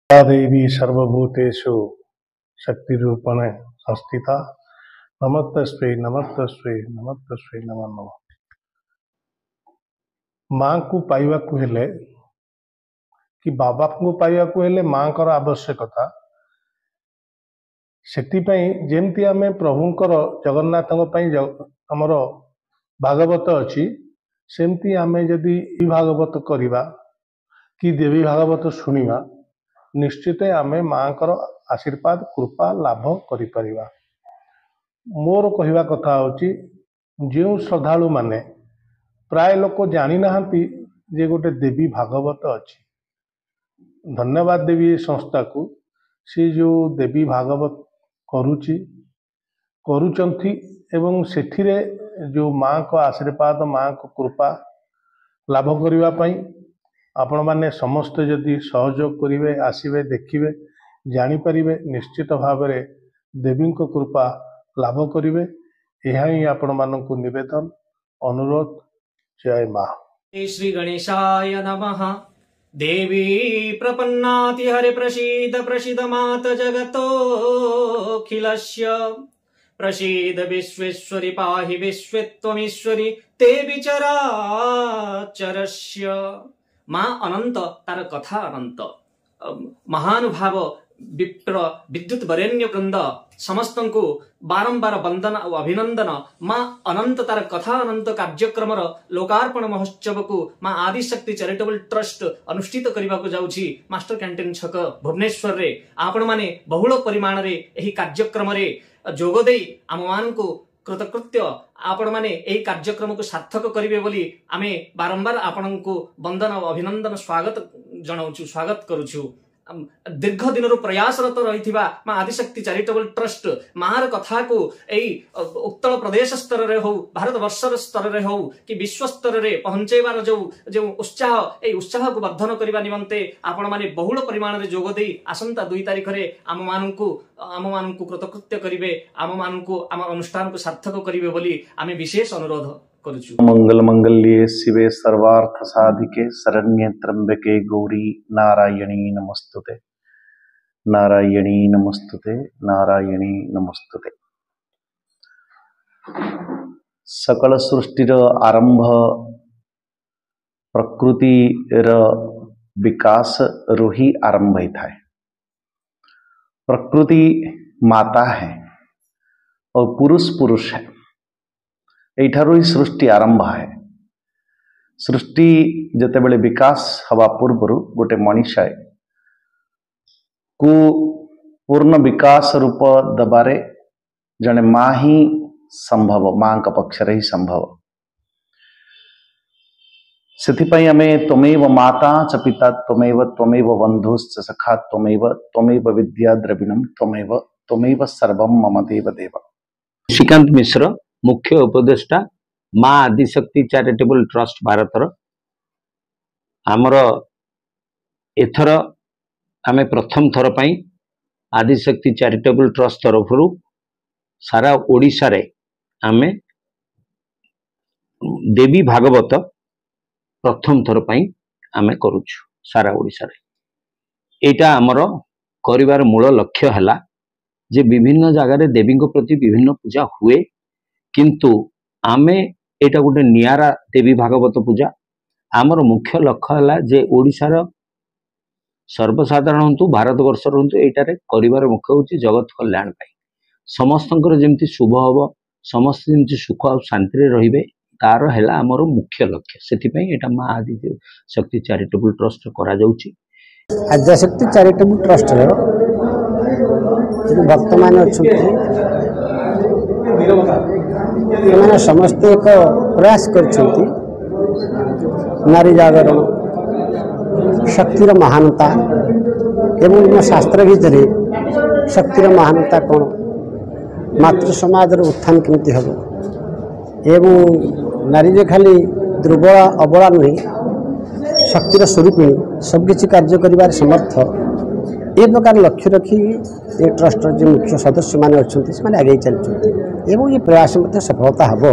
या देवी सर्वभूतेषु शक्तिरूपेण संस्थिता नमस्तस्मै नमस्तस्मै नमस्तस्मै नमो नमः। माँ को पाइबा को हेले कि बाबा को पाइबा को हेले माँ कर आवश्यकता सेतिपई जेमती आमे प्रभुंकर जगन्नाथଙ୍କ ପାଇଁ हमर भागवत अछि सेमती आमे यदि भागवत करिबा कि देवी भागवत शुणिबा निश्चित आमे माँ कर आशीर्वाद कृपा लाभ करि परिबा। मोर कहवा कथा होची जो श्रद्धालु माने प्राय लोक जानी नाहंती जे गोटे देवी भागवत अछि। धन्यवाद देवी संस्था को सी जो देवी भागवत करुची करुचंती एवं सेठिरे जो माँ को आशीर्वाद माँ को कृपा लाभ करिबा पई आपण माने समस्त जदि सहयोग करिवे आसीबे देखिबे जानि परिबे निश्चित भाव में देवी को कृपा लाभ करिवे। यह ही आपण मानक निवेदन अनुरोध। जय माँ। श्री गणेशाय नमः। देवी प्रपन्नाति हरे प्रसीद प्रसीद मात जगतोऽखिलस्य प्रसीद विश्वेश्वरी पाहि विश्वेत्वमीश्वरी ते विचराचरस्य। माँ अनंत तार कथा अनंत महानुभाव विप्र विद्युत वरेण्य वृंद समस्त को बारंबार वंदन और अभिनंदन। माँ अनंत तार कथा अनंत कार्यक्रम लोकार्पण महोत्सव को माँ आदिशक्ति चैरिटेबल ट्रस्ट अनुष्ठित करने को जाउछि मास्टर कैंटीन छक भुवनेश्वर रे। आपण माने बहुल परिमाण रे एही कार्यक्रम रे जोग देई आम मान को कृतकृत्य आपण माने एही कार्यक्रम को सार्थक करिवे बोली आमे बारंबार आपण को वंदन और अभिनंदन स्वागत जनाउछु स्वागत करूछु। दीर्घ दिन प्रयासरत रही माँ आदिशक्ति चैरिटेबल ट्रस्ट मार कथा को यही उत्तल प्रदेश स्तर रे हो भारत वर्षर स्तर रे हो कि विश्व स्तर रे पहुंचेबार जो जो उत्साह ए उत्साह को वर्धन करने निमंते आपण माने बहुल परिमाण रे जोग देई आसंता 2 तारिख रे आम मानकु कृतकृत्य करिवे आम मानकु आम अनुष्ठान को सार्थक करिवे बोली आमे विशेष अनुरोध करूछु। मंगल मंगल्ये शिवे सर्वार्थ साधिके शरण्ये त्र्यंबके गौरी नारायणी नमस्तुते नारायणी नमस्तुते नारायणी नमस्तुते। सकल सृष्टिर आरंभ प्रकृतिर विकास रुही आरंभ होता है। प्रकृति माता है और पुरुष पुरुष है। एठारु ही सृष्टि आरंभ है। सृष्टि जते बेले विकास हवा पूर्व गोटे मनीषा को पूर्ण विकास रूप दबारे जने माँ ही संभव माँ का पक्षरे ही संभव। सेथिपई आमे त्वमेव माता च पिता त्वमेव बंधुश्च सखा त्वमेव विद्या द्रविणम त्वमेव सर्वम मम देव देव। श्रीकांत मिश्र मुख्य उपदेष्टा माँ आदिशक्ति चैरिटेबल ट्रस्ट भारतर। आमर एथर आमे प्रथम थर पई आदिशक्ति चैरिटेबल ट्रस्ट तरफ सारा ओडिशा रे आमे देवी भागवत प्रथम थर पई आमे करूछु सारा ओडिशा रे। एटा आमर करिवार मूल लक्ष्य हला जे विभिन्न जगह रे देवी को प्रति विभिन्न पूजा हुए किंतु आमे एटा गोटे नियारा देवी भागवत पूजा। आमर मुख्य लक्ष्य है जे ओडिशार सर्वसाधारण हूँ भारत वर्ष हूँ एटारे करिवार मुख्य हूँ जगत कल्याण पाई समस्तंकर जेमती शुभ हम समस्त जेमती सुख और शांति रे तार है आमर मुख्य लक्ष्य। सेथिपई एटा माँ आदिशक्ति चैरिटेबल ट्रस्ट करा जाउची। आदिशक्ति चैरिटेबल ट्रस्ट भक्त मान अच्छे समस्त एक प्रयास कर नारी जागरण शक्तिर महानता एवं शास्त्र भितर शक्तिर महानता कौन मातृ समाज उत्थान केमती हम एवं नारी जे खाली दुर्बला अबला नहीं शक्तिर स्वरूपिणी सबकि कार्य कर समर्थ ए प्रकार लक्ष्य रखी ये ट्रस्ट जो मुख्य सदस्य मैंने अच्छा से आगे चलते ये प्रयास सफलता हम।